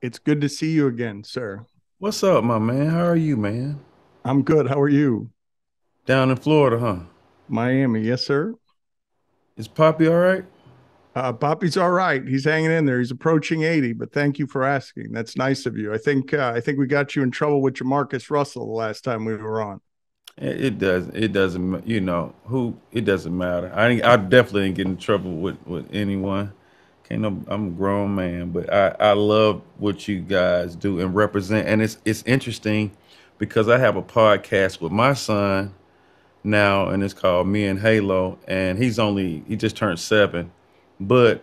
It's good to see you again, sir. What's up, my man? How are you, man? I'm good. How are you? Down in Florida, huh? Miami, yes, sir. Is Poppy all right? Poppy's all right. He's hanging in there. He's approaching 80, but thank you for asking. That's nice of you. I think we got you in trouble with Jamarcus Russell the last time we were on. It does. It doesn't. You know who? It doesn't matter. I definitely ain't getting in trouble with anyone. Can't no. I'm a grown man, but I love what you guys do and represent. And it's interesting because I have a podcast with my son now, and it's called Me and Halo, and he just turned 7, but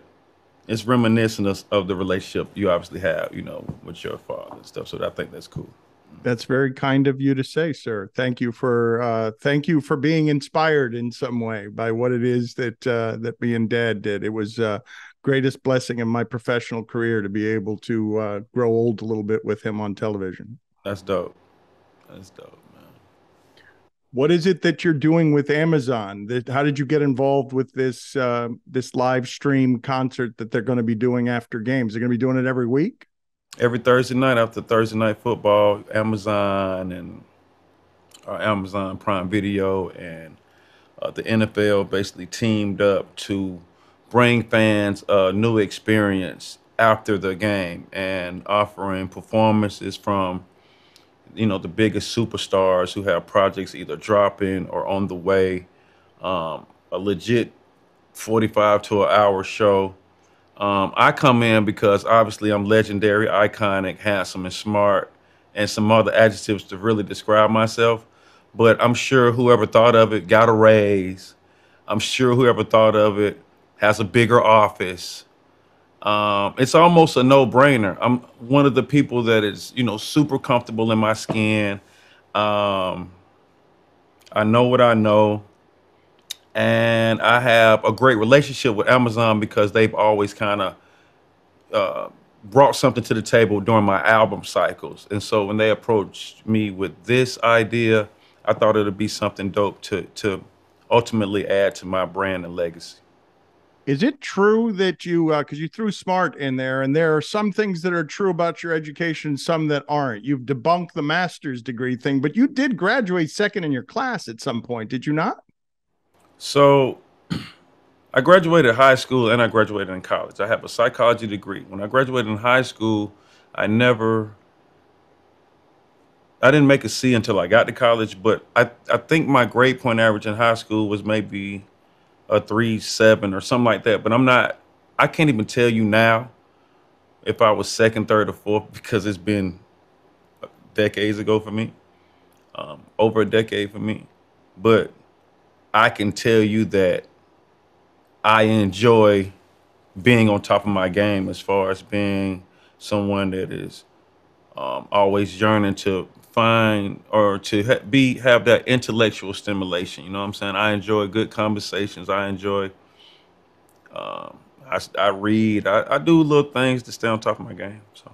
it's reminiscent of the relationship you obviously have, with your father and stuff. So I think that's cool. That's very kind of you to say, sir. Thank you for being inspired in some way by what it is that me and Dad did. It was greatest blessing in my professional career to be able to grow old a little bit with him on television. That's dope. That's dope, man. What is it that you're doing with Amazon? How did you get involved with this live stream concert that they're going to be doing after games? They're going to be doing it every week. Every Thursday night after Thursday night football, Amazon and Amazon Prime Video and the NFL basically teamed up to bring fans a new experience after the game and offering performances from the biggest superstars who have projects either dropping or on the way. A legit 45 to an hour show. I come in because obviously I'm legendary, iconic, handsome, and smart, and some other adjectives to really describe myself. But I'm sure whoever thought of it got a raise. I'm sure whoever thought of it has a bigger office. It's almost a no-brainer. I'm one of the people that is, super comfortable in my skin. Um, I know what I know, and I have a great relationship with Amazon because they've always kind of uh, brought something to the table during my album cycles. And so when they approached me with this idea, I thought it'd be something dope to ultimately add to my brand and legacy. Is it true that because you threw smart in there, and there are some things that are true about your education, some that aren't? You've debunked the master's degree thing, but you did graduate second in your class at some point, did you not? So I graduated high school and I graduated in college. I have a psychology degree. When I graduated in high school, I never I didn't make a C until I got to college, but I think my grade point average in high school was maybe a 3.7 or something like that. But I can't even tell you now if I was second, third, or fourth because it's been decades ago for me, over a decade for me. But I can tell you that I enjoy being on top of my game as far as being someone that is always yearning to find or to have that intellectual stimulation. You know what I'm saying? I enjoy good conversations. I enjoy. I read. I do little things to stay on top of my game. So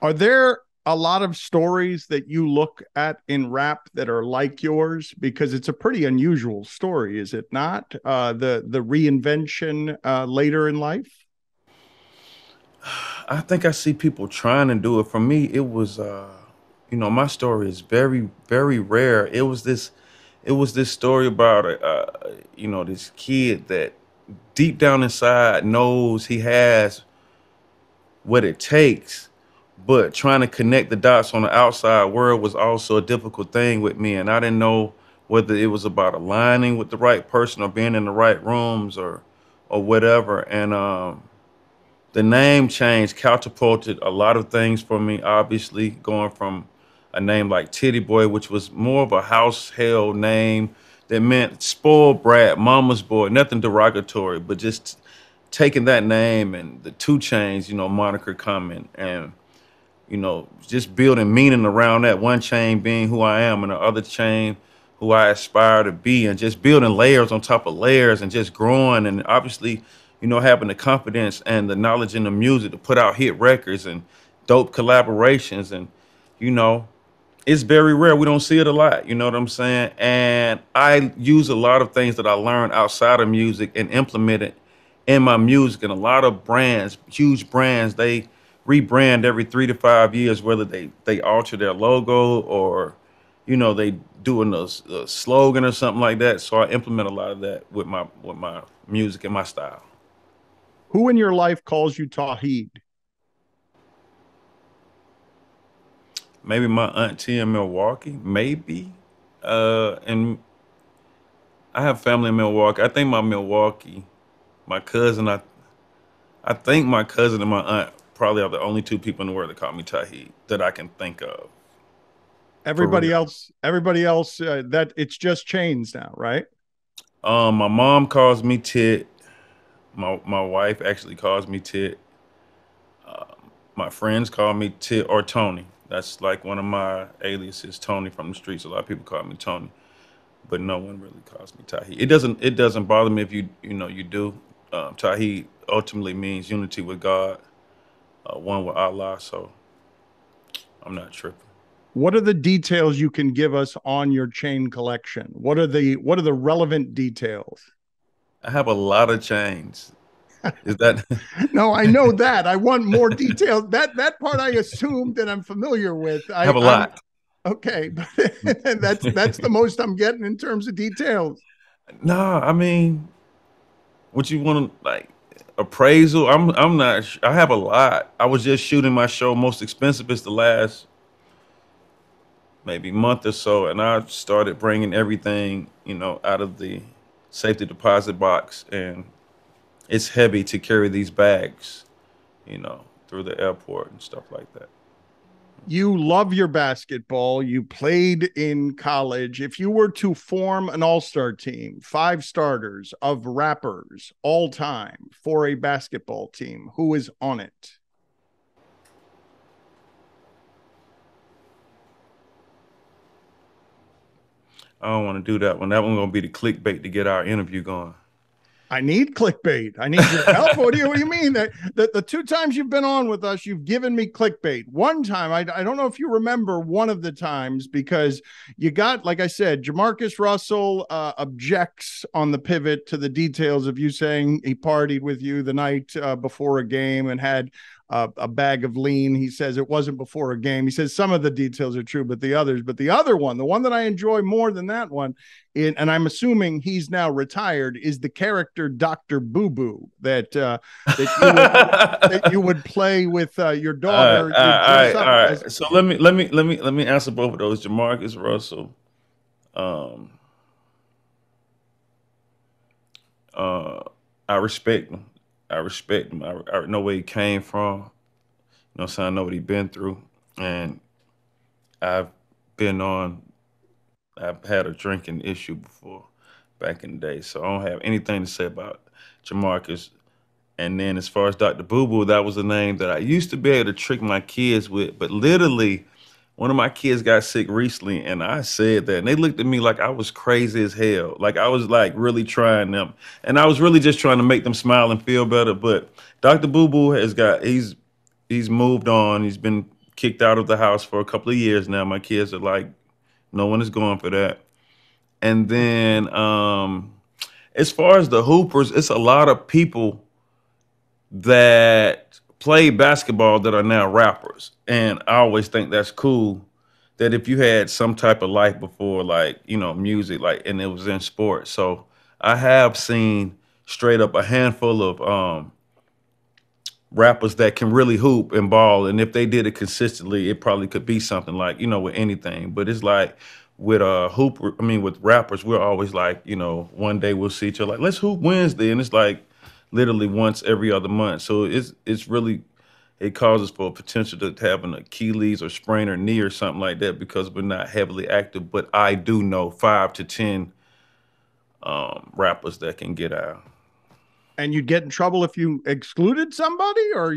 Are there a lot of stories that you look at in rap that are like yours? Because it's a pretty unusual story, is it not? The reinvention later in life. I think I see people trying to do it. For me, it was. My story is very, very rare. It was this story about this kid that deep down inside knows he has what it takes, but trying to connect the dots on the outside world was also a difficult thing with me, and I didn't know whether it was about aligning with the right person or being in the right rooms or whatever. And the name change catapulted a lot of things for me. Obviously, going from a name like Titty Boy, which was more of a household name that meant spoiled brat, mama's boy, nothing derogatory, but just taking that name and the Two Chains, moniker coming and just building meaning around that one chain being who I am and the other chain who I aspire to be, and just building layers on top of layers and just growing and obviously, having the confidence and the knowledge in the music to put out hit records and dope collaborations. And, you know, it's very rare. We don't see it a lot. You know what I'm saying? And I use a lot of things that I learned outside of music and implement it in my music. And a lot of brands, huge brands, they rebrand every 3 to 5 years, whether they alter their logo or, they doing a slogan or something like that. So I implement a lot of that with my music and my style. Who in your life calls you Tawheed? Maybe my auntie in Milwaukee, maybe. And I have family in Milwaukee. I think my cousin, I think my cousin and my aunt probably are the only two people in the world that call me Tahid that I can think of. For Everybody real. else, everybody else, that it's just Chainz now, right? My mom calls me Tit. My wife actually calls me Tit. My friends call me Tit or Tony. That's like one of my aliases, Tony from the streets. A lot of people call me Tony, but no one really calls me Tahid. It doesn't bother me if you do. Tahid ultimately means unity with God, one with Allah. So I'm not tripping. What are the details you can give us on your chain collection? What are the relevant details? I have a lot of chains. Is that No, I know that. I want more details. That part I assumed that I'm familiar with. I have a I'm lot? okay, but that's the most I'm getting in terms of details. Nah, I mean, what you want to like appraisal? I'm not. I have a lot. I was just shooting my show. Most expensive is the last maybe month or so, and I started bringing everything out of the safety deposit box, and it's heavy to carry these bags, through the airport and stuff like that. You love your basketball. You played in college. If you were to form an all-star team, 5 starters of rappers all time for a basketball team, who is on it? I don't want to do that one. That one gonna be the clickbait to get our interview going. I need clickbait. I need your help. What do you mean? The 2 times you've been on with us, you've given me clickbait. One time, I don't know if you remember one of the times because you got, like I said, Jamarcus Russell objects on the pivot to the details of you saying he partied with you the night before a game and had a bag of lean. He says it wasn't before a game. He says some of the details are true, but the other one, the one that I enjoy more than that one, and I'm assuming he's now retired, is the character Dr. Boo Boo that you would play with your daughter. You dress All up as right. So let me answer both of those. Jamarcus Russell. Um, uh, I respect him. I respect him. I know where he came from. So I know what he's been through, and I've been on. I've had a drinking issue before, back in the day. So I don't have anything to say about Jamarcus. And then as far as Dr. Boo Boo, that was a name that I used to be able to trick my kids with. But literally, one of my kids got sick recently, and I said that, and they looked at me like I was crazy as hell. Like I was like really trying them, and I was really just trying to make them smile and feel better. But Dr. Boo Boo he's moved on. He's been kicked out of the house for a couple of years now. My kids are like, no one is going for that. And then as far as the hoopers, it's a lot of people that play basketball that are now rappers. And I always think that's cool that if you had some type of life before, like, music, like, and it was in sports. So I have seen straight up a handful of rappers that can really hoop and ball. And if they did it consistently, it probably could be something like, with anything. But it's like with with rappers, we're always like, one day we'll see each other like, let's hoop Wednesday. And it's like literally once every other month. So it's really, it causes for a potential to have an Achilles or sprain or knee or something like that because we're not heavily active. But I do know 5 to 10 rappers that can get out. and you'd get in trouble if you excluded somebody, or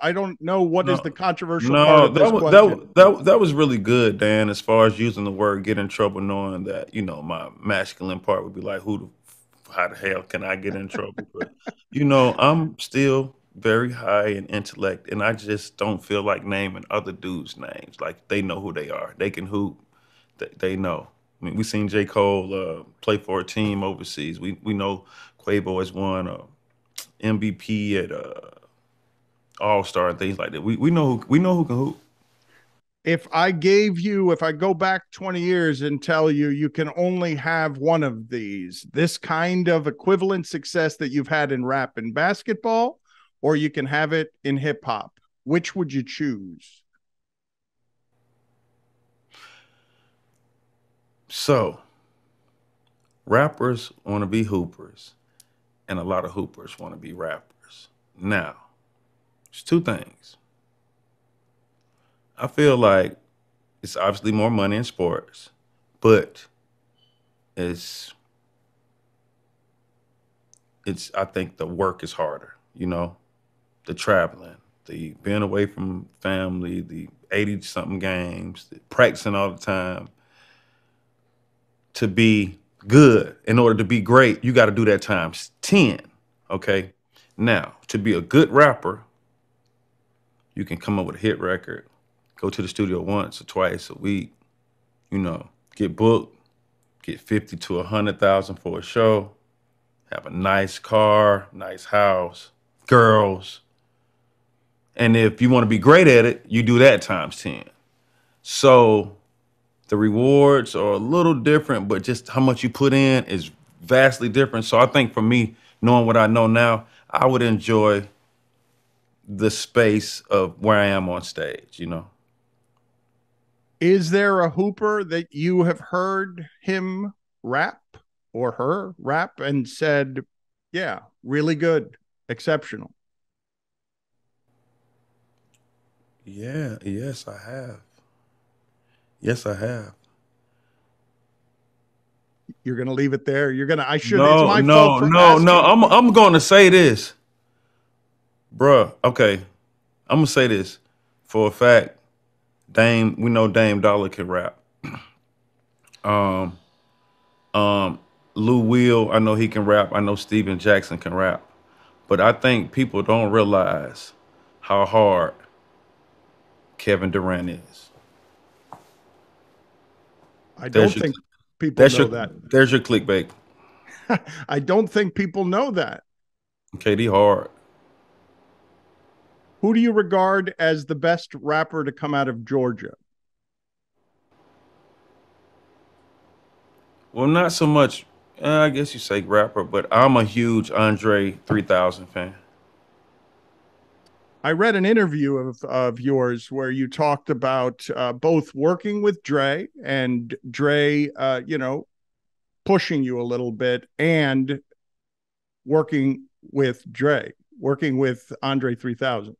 I don't know what is No, the controversial part no, of this question. that was really good, Dan. As far as using the word "get in trouble," knowing that my masculine part would be like, how the hell can I get in trouble? But I'm still very high in intellect, and I just don't feel like naming other dudes' names. Like they know who they are. They can hoop. They know. I mean, we seen J. Cole play for a team overseas. We know Quavo has won MVP at all star and things like that. We know who can hoop. If I go back 20 years and tell you you can only have one of these, this kind of equivalent success that you've had in rap and basketball, or you can have it in hip hop, which would you choose? So rappers want to be hoopers, and a lot of hoopers want to be rappers. Now, there's two things. I feel like it's obviously more money in sports, but it's it's I think the work is harder, the traveling, the being away from family, the 80 something games, the practicing all the time to be good. In order to be great, you got to do that times 10. Okay. Now, to be a good rapper, you can come up with a hit record, go to the studio once or twice a week, get booked, get 50 to 100,000 for a show, have a nice car, nice house, girls. And if you want to be great at it, you do that times 10. So the rewards are a little different, but just how much you put in is vastly different. So I think for me, knowing what I know now, I would enjoy the space of where I am on stage. Is there a hooper that you have heard him rap or her rap and said, yeah, really good, exceptional? Yeah, yes, I have. Yes, I have. You're going to leave it there. It's No, my fault no, for no, no. asking. I'm going to say this, bruh. Okay, I'm gonna say this for a fact. We know Dame Dollar can rap. Um, Lou Will, I know he can rap. I know Steven Jackson can rap. But I think people don't realize how hard Kevin Durant is. I There's don't your think people there's your know that. there's your clickbait. I don't think people know that. KD hard. Who do you regard as the best rapper to come out of Georgia? Well, not so much. I guess you say rapper, but I'm a huge Andre 3000 fan. I read an interview of yours where you talked about both working with Dre and Dre, pushing you a little bit, and working working with Andre 3000.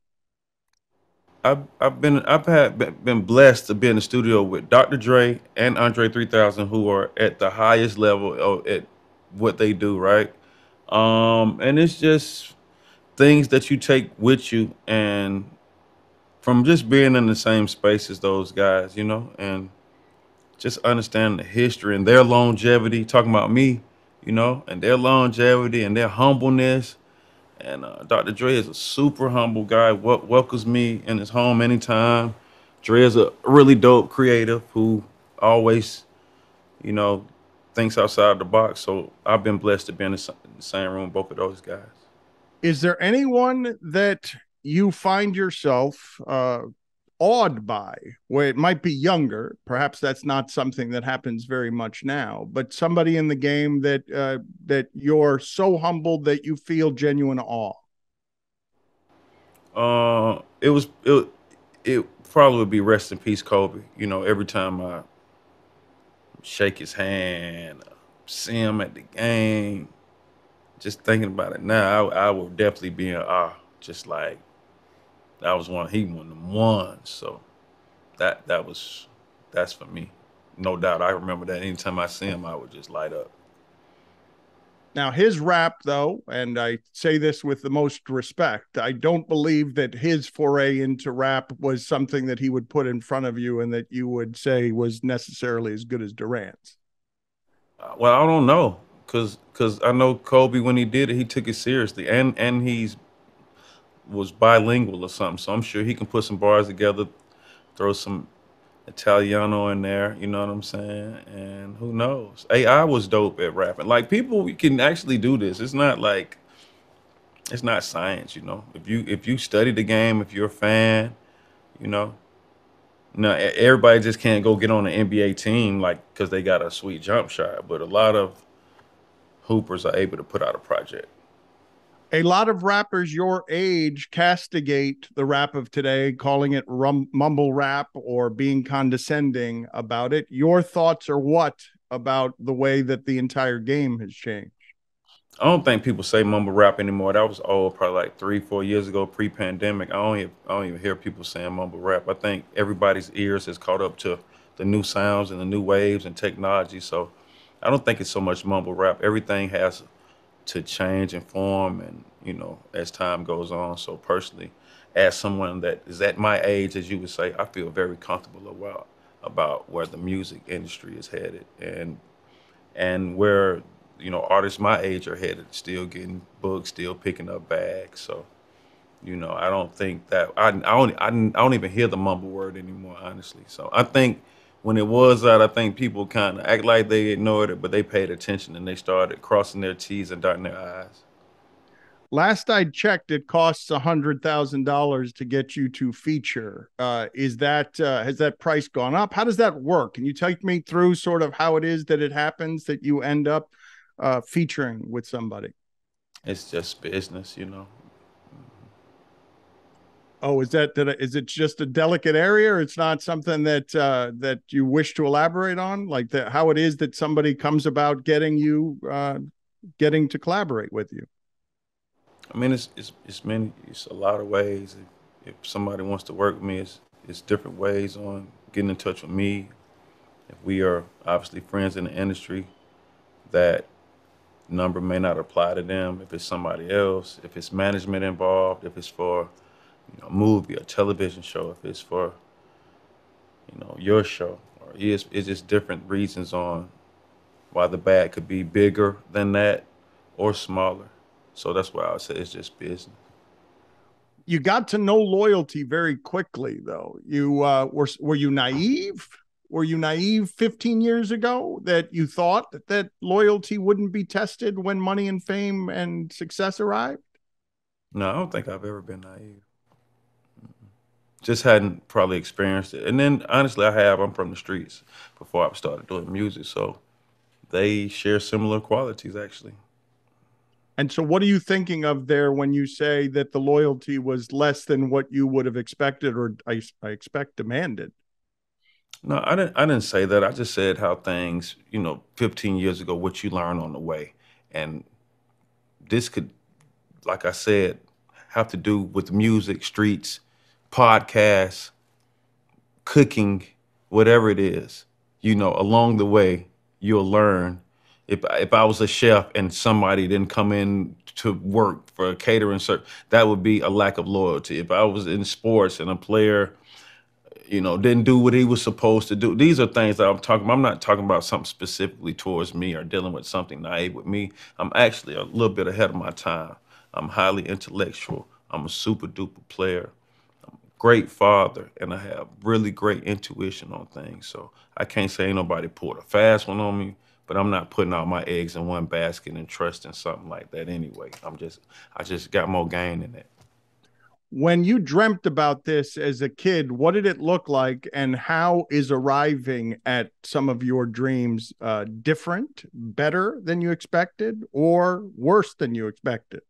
I've been blessed to be in the studio with Dr. Dre and Andre 3000, who are at the highest level at what they do, right? And it's just things that you take with you, and from just being in the same space as those guys, and just understanding the history and their longevity. Talking about me, and their longevity and their humbleness. And Dr. Dre is a super humble guy. Welcomes me in his home anytime. Dre is a really dope creative who always, you know, thinks outside the box. So I've been blessed to be in the same room with both of those guys. Is there anyone that you find yourself awed by, where it might be younger? Perhaps that's not something that happens very much now, but somebody in the game that you're so humbled that you feel genuine awe. It probably would be rest in peace, Kobe. Every time I shake his hand, see him at the game, just thinking about it now, I would definitely be in awe. Just like that was he won them ones. So that's for me, no doubt. I remember that anytime I see him, I would just light up. Now, his rap, though, and I say this with the most respect, I don't believe that his foray into rap was something that he would put in front of you and that you would say was necessarily as good as Durant's. Well, I don't know, cause I know Kobe when he did it, he took it seriously, and he's was bilingual or something. So I'm sure he can put some bars together, throw some Italiano in there. You know what I'm saying? And who knows? AI was dope at rapping. Like people can actually do this. It's not like It's not science, you know. If you study the game, if you're a fan, you know, no, everybody just can't go get on an NBA team like because they got a sweet jump shot. But a lot of hoopers are able to put out a project. A lot of rappers your age castigate the rap of today, calling it mumble rap or being condescending about it. Your thoughts are what about the way that the entire game has changed? I don't think people say mumble rap anymore. That was old, probably like 3, 4 years ago, pre-pandemic. I don't even hear people saying mumble rap. I think everybody's ears has caught up to the new sounds and the new waves and technology. So I don't think it's so much mumble rap. Everything has to change and form, and as time goes on. So personally, as someone that is at my age, as you would say, I feel very comfortable about where the music industry is headed, and where artists my age are headed, still getting booked, still picking up bags. So I don't think that I don't even hear the mumble word anymore, honestly. So I think when it was out, I think people kind of act like they ignored it, but they paid attention and they started crossing their T's and dotting their I's. Last I checked, it costs $100,000 to get you to feature. Is that has that price gone up? How does that work? Can you take me through sort of how it is that it happens that you end up featuring with somebody? It's just business. Oh, is it just a delicate area, or it's not something that that you wish to elaborate on, like how it is that somebody comes about getting to collaborate with you? I mean, it's a lot of ways. If somebody wants to work with me, it's different ways on getting in touch with me. If we are obviously friends in the industry, that number may not apply to them. If it's somebody else, if it's management involved, if it's for a movie, a television show, if it's for your show, or it's just different reasons on why the bag could be bigger than that or smaller. So that's why I would say it's just business. You got to know loyalty very quickly, though. You were you naive? Were you naive 15 years ago that you thought that loyalty wouldn't be tested when money and fame and success arrived? No, I don't think I've ever been naive. Just hadn't probably experienced it. And then honestly, I have. I'm from the streets before I started doing music, so they share similar qualities actually. And so, what are you thinking of there when you say that the loyalty was less than what you would have expected, or I expect demanded? No, I didn't say that. I just said how things, 15 years ago, what you learn on the way. And this could, like I said, have to do with music, streets, podcasts, cooking, whatever it is. Along the way, you'll learn. If I was a chef and somebody didn't come in to work for a catering service, that would be a lack of loyalty. If I was in sports and a player didn't do what he was supposed to do. These are things that I'm talking about. I'm not talking about something specifically towards me or dealing with something naive with me. I'm actually a little bit ahead of my time. I'm highly intellectual. I'm a super duper player, great father, and I have really great intuition on things. So I can't say ain't nobody pulled a fast one on me, but I'm not putting all my eggs in one basket and trusting something like that anyway. I just got more game than that. When you dreamt about this as a kid, what did it look like, and how is arriving at some of your dreams different, better than you expected, or worse than you expected?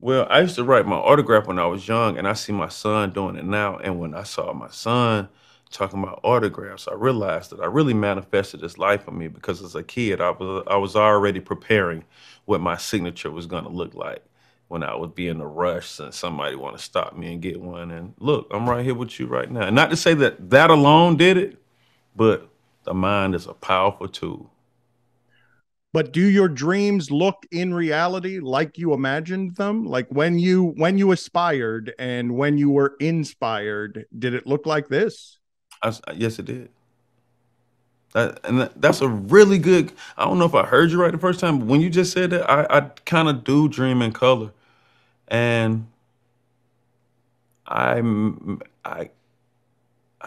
Well, I used to write my autograph when I was young, and I see my son doing it now. And when I saw my son talking about autographs, I realized that I really manifested this life for me because as a kid, I was already preparing what my signature was going to look like when I would be in a rush and somebody want to stop me and get one. And look, I'm right here with you right now. And not to say that that alone did it, but the mind is a powerful tool. But do your dreams look in reality like you imagined them? Like when you aspired and when you were inspired, did it look like this? Yes, it did. That's a really good. I don't know if I heard you right the first time, but when you just said that, I kind of do dream in color, and I I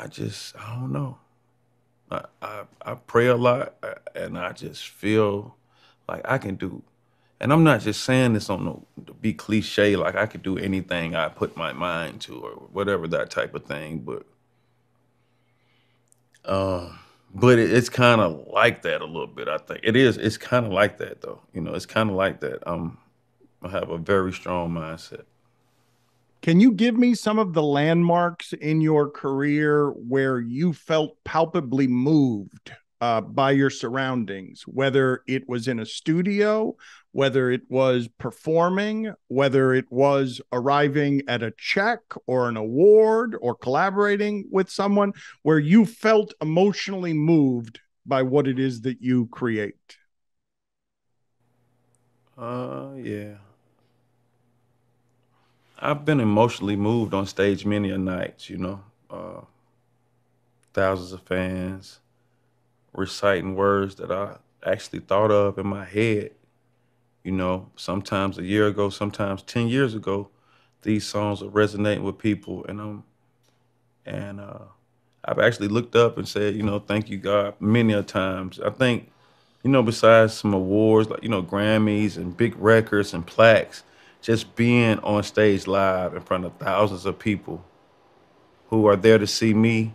don't know. I pray a lot, and I just feel like I can do. And I'm not just saying this on to be cliche, like I could do anything I put my mind to or whatever that type of thing. It's kind of like that a little bit. I think it is. It's kind of like that though. It's kind of like that. I have a very strong mindset. Can you give me some of the landmarks in your career where you felt palpably moved by your surroundings, whether it was in a studio, whether it was performing, whether it was arriving at a check or an award or collaborating with someone, where you felt emotionally moved by what it is that you create? Yeah. I've been emotionally moved on stage many a nights. Thousands of fans reciting words that I actually thought of in my head. Sometimes a year ago, sometimes 10 years ago, these songs are resonating with people, and I've actually looked up and said, thank you God many a times. I think, besides some awards like Grammys and big records and plaques, just being on stage live in front of thousands of people who are there to see me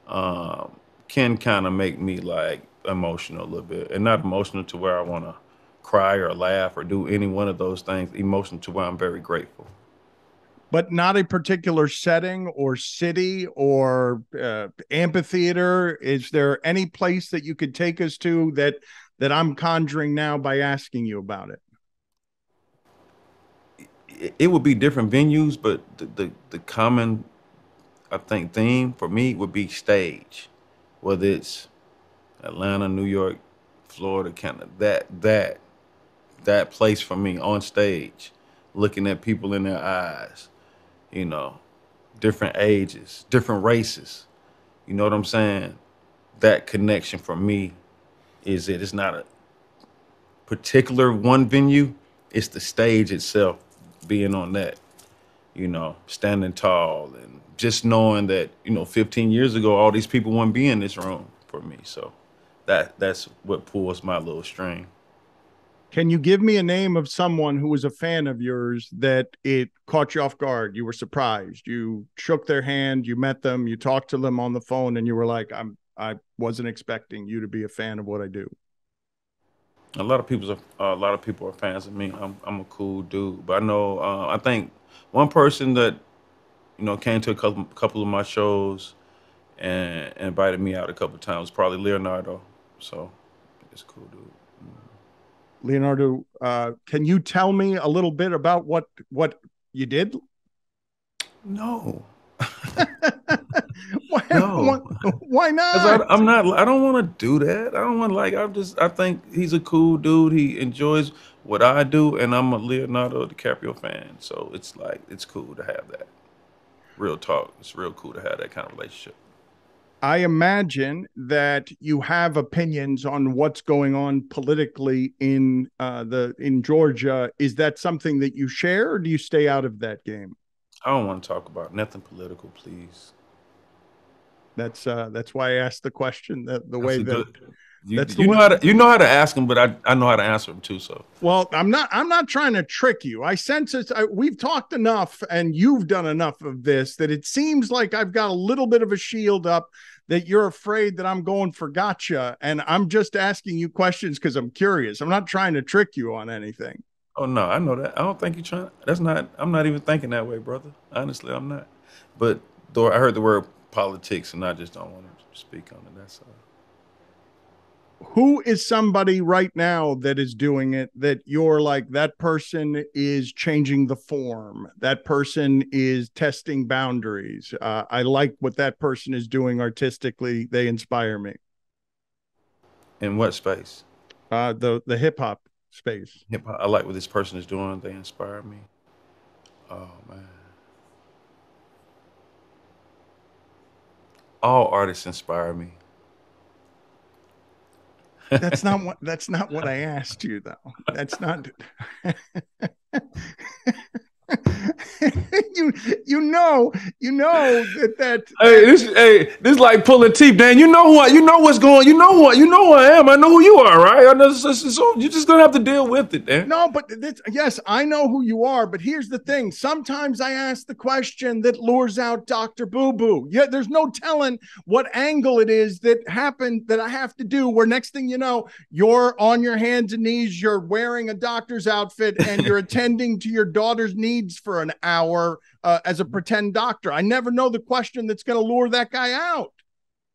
um, can kind of make me like emotional a little bit, and not emotional to where I want to cry or laugh or do any one of those things. Emotional to where I'm very grateful. But not a particular setting or city or amphitheater. Is there any place that you could take us to that I'm conjuring now by asking you about it? It would be different venues, but the common, I think, theme for me would be stage, whether it's Atlanta, New York, Florida, kind of that place for me on stage, looking at people in their eyes, you know, different ages, different races. You know what I'm saying? That connection for me is it. It's not a particular one venue. It's the stage itself, being on that, standing tall and just knowing that, 15 years ago, all these people wouldn't be in this room for me. So that's what pulls my little string. Can you give me a name of someone who was a fan of yours that it caught you off guard? You were surprised. You shook their hand, you met them, you talked to them on the phone, and you were like, I wasn't expecting you to be a fan of what I do. A lot of people are fans of me. I'm a cool dude, but I know I think one person that came to a couple of my shows and invited me out a couple of times, probably Leonardo. So it's cool, dude. Leonardo, can you tell me a little bit about what you did? No, why, why, no, why because not? I'm not. I don't want to do that. I don't want like. I think he's a cool dude. He enjoys what I do, and I'm a Leonardo DiCaprio fan. So it's like it's cool to have that. Real talk. It's real cool to have that kind of relationship. I imagine that you have opinions on what's going on politically in Georgia. Is that something that you share, or do you stay out of that game? I don't want to talk about nothing political, please. That's why I asked the question the That's way a that good. You that's the you way. know how to ask them, but I know how to answer them too. So Well, I'm not trying to trick you. I sense it. We've talked enough, and you've done enough of this that it seems like I've got a little bit of a shield up. That you're afraid that I'm going for gotcha, and I'm just asking you questions because I'm curious. I'm not trying to trick you on anything. oh no, I know that. I don't think you're trying. That's not. I'm not even thinking that way, brother. Honestly, I'm not. But though I heard the word politics, and I just don't want to speak on it. That's all. Who is somebody right now that is doing it that you're like, that person is changing the form, that person is testing boundaries, I like what that person is doing artistically, they inspire me? In what space? The hip-hop space. Hip hop. I like what this person is doing. They inspire me. Oh man, all artists inspire me. That's not what I asked you though. That's not you you know This like pulling teeth, Dan. You know what? You know what's going. You know what? You know who I am. I know who you are, right? I know. So you're just gonna have to deal with it, Dan. No, but yes, I know who you are. But here's the thing: sometimes I ask the question that lures out Doctor Boo Boo. Yeah, there's no telling what angle it is that happened that I have to do. Where next thing you know, you're on your hands and knees, you're wearing a doctor's outfit, and you're attending to your daughter's needs for an hour as a pretend doctor. I never know the question that's going to lure that guy out.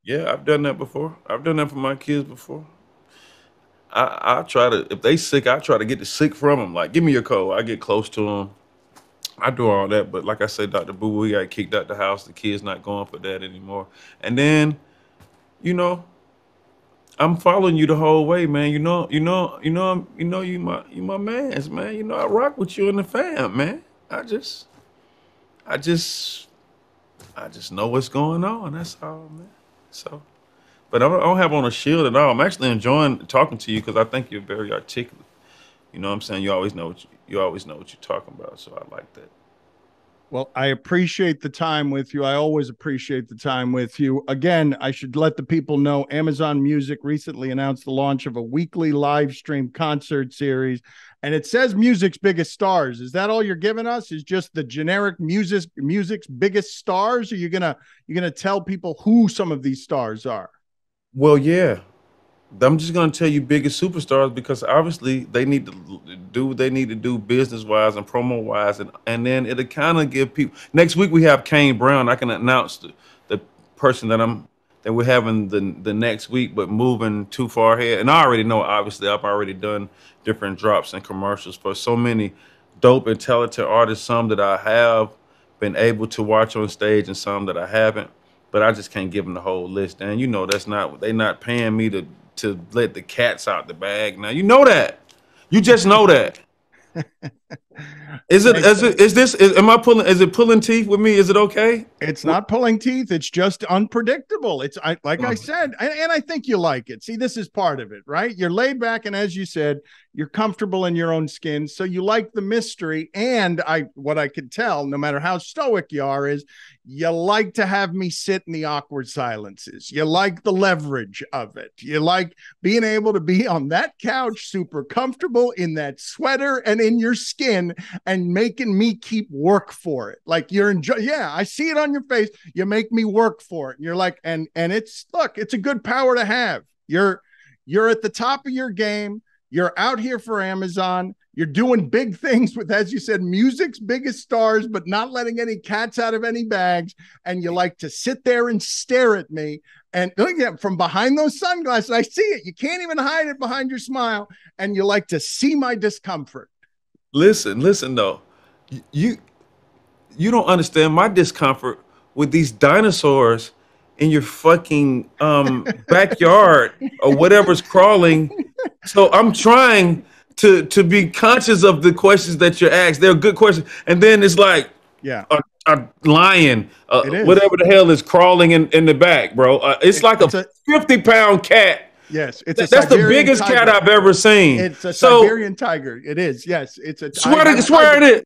Yeah, I've done that before. I've done that for my kids before. I try to, if they sick, I try to get the sick from them. Like, give me your code. I get close to them. I do all that. But like I said, Dr. Boo Boo, he got kicked out the house. The kid's not going for that anymore. And then, you know, I'm following you the whole way, man. You my man's, man. You know, I rock with you and the fam, man. I just know what's going on. That's all, man. So, but I don't have on a shield at all. I'm actually enjoying talking to you because I think you're very articulate. You know what I'm saying? You always know what you're talking about. So I like that. Well, I appreciate the time with you. I always appreciate the time with you. Again, I should let the people know Amazon Music recently announced the launch of a weekly live stream concert series. And it says music's biggest stars. Is that all you're giving us? Is just the generic music's biggest stars? Or you're gonna tell people who some of these stars are? Well, yeah. I'm just gonna tell you biggest superstars because obviously they need to do what they need to do business wise and promo wise, and then it'll kind of give people. Next week we have Kane Brown. I can announce the person that we're having the next week, but moving too far ahead. And I already know. Obviously, I've already done different drops and commercials for so many dope and talented artists. Some that I have been able to watch on stage, and some that I haven't. But I just can't give them the whole list. And you know they're not paying me to let the cats out the bag. Now you know that. You just know that. Is it pulling teeth with me? Is it okay? It's not pulling teeth. It's just unpredictable. I said, and I think you like it. See, this is part of it, right? You're laid back, and as you said, you're comfortable in your own skin. So you like the mystery. And what I could tell, no matter how stoic you are, is you like to have me sit in the awkward silences. You like the leverage of it. You like being able to be on that couch, super comfortable in that sweater and in your skin, and making me keep work for it. Like you're enjoying. Yeah, I see it on your face. You make me work for it. And you're like, and it's a good power to have. You're at the top of your game. You're out here for Amazon. You're doing big things with, as you said, music's biggest stars, but not letting any cats out of any bags. And you like to sit there and stare at me. And look at from behind those sunglasses, I see it. You can't even hide it behind your smile. And you like to see my discomfort. Listen, though. You don't understand my discomfort with these dinosaurs in your fucking backyard or whatever's crawling. So I'm trying to be conscious of the questions that you're asked. They're good questions. And then it's like a lion, whatever the hell is crawling in the back, bro. It's like a 50-pound cat. Yes, that's the biggest cat I've ever seen. It's a Siberian tiger. It is. Yes, it's a. Swear it is.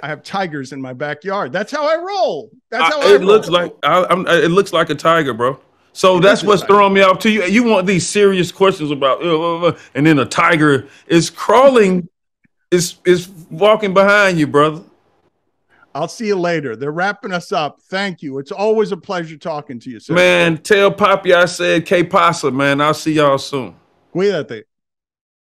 I have tigers in my backyard. That's how I roll. That's how it looks like. It looks like a tiger, bro. So that's what's throwing me off to you. You want these serious questions about, and then a tiger is crawling, is walking behind you, brother. I'll see you later. They're wrapping us up. Thank you. It's always a pleasure talking to you, sir. Man, tell Papi I said K Pasa, man. I'll see y'all soon. Cuídate.